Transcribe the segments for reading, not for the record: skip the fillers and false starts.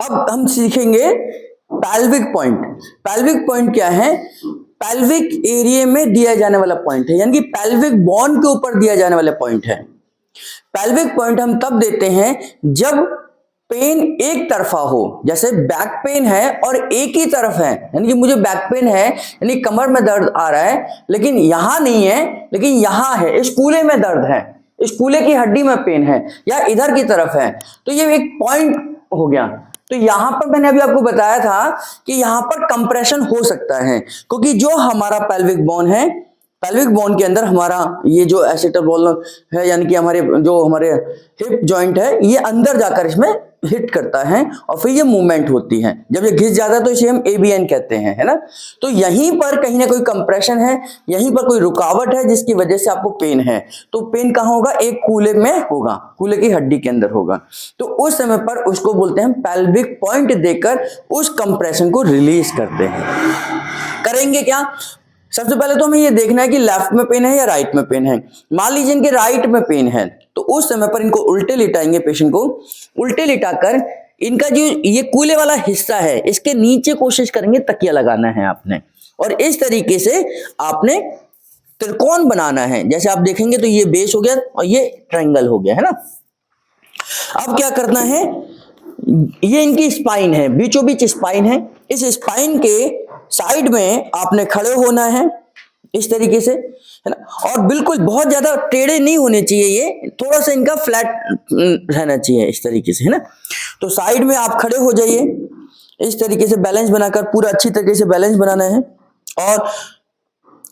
अब हम सीखेंगे पैल्विक पॉइंट। पैल्विक पॉइंट क्या है? पैल्विक एरिया में दिया जाने वाला पॉइंट है, यानी कि पैल्विक बोन के ऊपर दिया जाने वाला पॉइंट है। पैल्विक पॉइंट हम तब देते हैं जब पेन एक तरफा हो, जैसे बैक पेन है और एक ही तरफ है, यानी कि मुझे बैक पेन है, यानी कमर में दर्द आ रहा है, लेकिन यहां नहीं है, लेकिन यहां है, इस कूल्हे में दर्द है, इस कूल्हे की हड्डी में पेन है, या इधर की तरफ है, तो ये एक पॉइंट हो गया। तो यहां पर मैंने अभी आपको बताया था कि यहां पर कंप्रेशन हो सकता है, क्योंकि जो हमारा पेल्विक बोन है, पेल्विक बोन के अंदर हमारा ये जो एसिटाबुलम है, यानी कि हमारे हिप जॉइंट है, ये अंदर जाकर इसमें हिट करता है और फिर ये मूवमेंट होती है। जब ये घिस जाता है तो इसे हम एबीएन कहते हैं, है ना। तो यहीं पर कहीं ना कोई कंप्रेशन है, यहीं पर कोई रुकावट है जिसकी वजह से आपको पेन है। तो पेन कहाँ होगा? एक कूल्हे में होगा, कूल्हे की हड्डी के अंदर होगा। तो उस समय पर उसको बोलते हैं पैल्विक पॉइंट देकर उस कंप्रेशन को रिलीज करते हैं। करेंगे क्या? सबसे पहले तो हमें ये देखना है कि लेफ्ट में पेन है या राइट में पेन है। मान लीजिए इनके राइट में पेन है, तो उस समय पर इनको उल्टे लिटाएंगे, पेशेंट को उल्टे लिटाकर इनका जो ये कूल्हे वाला हिस्सा है, इसके नीचे कोशिश करेंगे तकिया लगाना है आपने, और इस तरीके से आपने त्रिकोण बनाना है। जैसे आप देखेंगे तो ये बेस हो गया और ये ट्रायंगल हो गया, है ना। अब क्या करना है? ये इनकी स्पाइन है, बीचों बीच स्पाइन है, इस स्पाइन के साइड में आपने खड़े होना है इस तरीके से, है ना। और बिल्कुल बहुत ज्यादा टेढ़े नहीं होने चाहिए, ये थोड़ा सा इनका फ्लैट रहना चाहिए इस तरीके से, है ना। तो साइड में आप खड़े हो जाइए इस तरीके से, बैलेंस बनाकर, पूरा अच्छी तरीके से बैलेंस बनाना है, और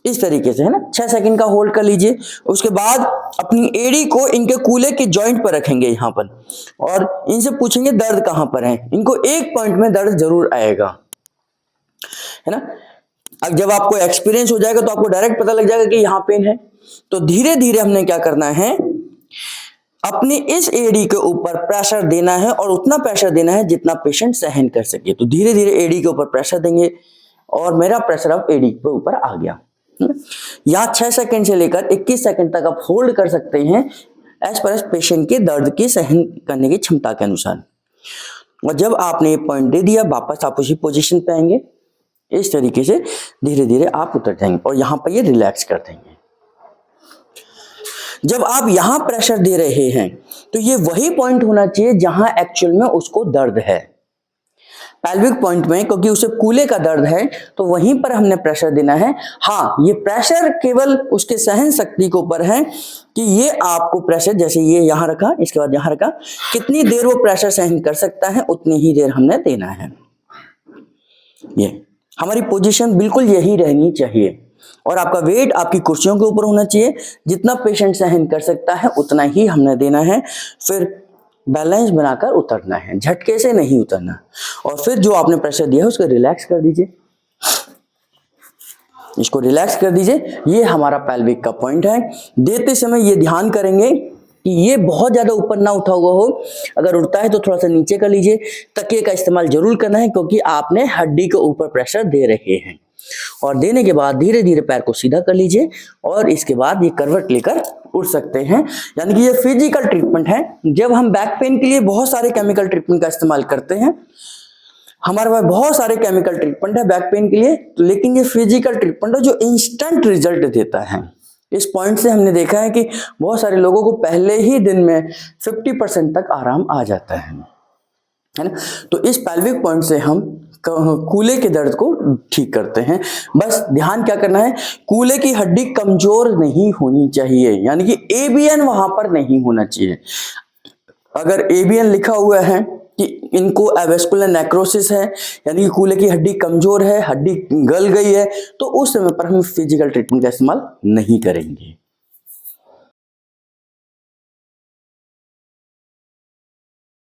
इस तरीके से, है ना। 6 सेकंड का होल्ड कर लीजिए। उसके बाद अपनी एड़ी को इनके कूल्हे के जॉइंट पर रखेंगे यहाँ पर, और इनसे पूछेंगे दर्द कहाँ पर है। इनको एक पॉइंट में दर्द जरूर आएगा, है ना। अब जब आपको एक्सपीरियंस हो जाएगा तो आपको डायरेक्ट पता लग जाएगा कि यहाँ पेन है। तो धीरे धीरे हमने क्या करना है? अपनी इस एड़ी के ऊपर प्रेशर देना है, और उतना प्रेशर देना है जितना पेशेंट सहन कर सके। तो धीरे धीरे एड़ी के ऊपर प्रेशर देंगे, और मेरा प्रेशर अब एड़ी के ऊपर आ गया। यहाँ 6 सेकंड से लेकर 21 सेकंड तक आप होल्ड कर सकते हैं, एज पर एज पेशेंट के दर्द की सहन करने की क्षमता के अनुसार। और जब आपने ये पॉइंट दे दिया, वापस आप उसी पोजीशन पे आएंगे, इस तरीके से धीरे धीरे आप उतर जाएंगे, और यहां पर ये रिलैक्स कर देंगे। जब आप यहां प्रेशर दे रहे हैं तो ये वही पॉइंट होना चाहिए जहां एक्चुअल में उसको दर्द है, पैल्विक पॉइंट में, क्योंकि उसे कूल्हे का दर्द है, तो वहीं पर हमने प्रेशर देना है। हाँ, ये प्रेशर केवल उसके सहन शक्ति के ऊपर है कि ये आपको प्रेशर, जैसे ये यहां रखा, इसके बाद यहां रखा, कितनी देर वो प्रेशर सहन कर सकता है उतनी ही देर हमने देना है। ये हमारी पोजीशन बिल्कुल यही रहनी चाहिए, और आपका वेट आपकी कुर्सियों के ऊपर होना चाहिए। जितना पेशेंट सहन कर सकता है उतना ही हमने देना है। फिर बैलेंस बनाकर उतरना है, झटके से नहीं उतरना। और फिर जो आपने प्रेशर दिया है उसको रिलैक्स कर दीजिए, इसको रिलैक्स कर दीजिए। ये हमारा पैल्विक का पॉइंट है। देते समय ये ध्यान करेंगे कि ये बहुत ज्यादा ऊपर ना उठा हुआ हो, अगर उठता है तो थोड़ा सा नीचे कर लीजिए। तकिए का इस्तेमाल जरूर करना है, क्योंकि आपने हड्डी के ऊपर प्रेशर दे रहे हैं। और देने के बाद धीरे धीरे पैर को सीधा कर लीजिए, और इसके बाद ये करवट लेकर उठ सकते हैं। यानी कि ये फिजिकल ट्रीटमेंट है। जब हम बैक पेन के लिए बहुत सारे केमिकल ट्रीटमेंट का इस्तेमाल करते हैं, हमारे पास बहुत सारे केमिकल ट्रीटमेंट है बैक पेन के लिए, लेकिन ये फिजिकल ट्रीटमेंट है जो इंस्टेंट रिजल्ट देता है। इस पॉइंट से हमने देखा है कि बहुत सारे लोगों को पहले ही दिन में 50% तक आराम आ जाता है ना। तो इस पैल्विक पॉइंट से हम कूल्हे के दर्द को ठीक करते हैं। बस ध्यान क्या करना है, कूल्हे की हड्डी कमजोर नहीं होनी चाहिए, यानी कि एबीएन वहां पर नहीं होना चाहिए। अगर एबीएन लिखा हुआ है कि इनको एवेस्कुलर नेक्रोसिस है, यानी कि कूल्हे की हड्डी कमजोर है, हड्डी गल गई है, तो उस समय पर हम फिजिकल ट्रीटमेंट का इस्तेमाल नहीं करेंगे।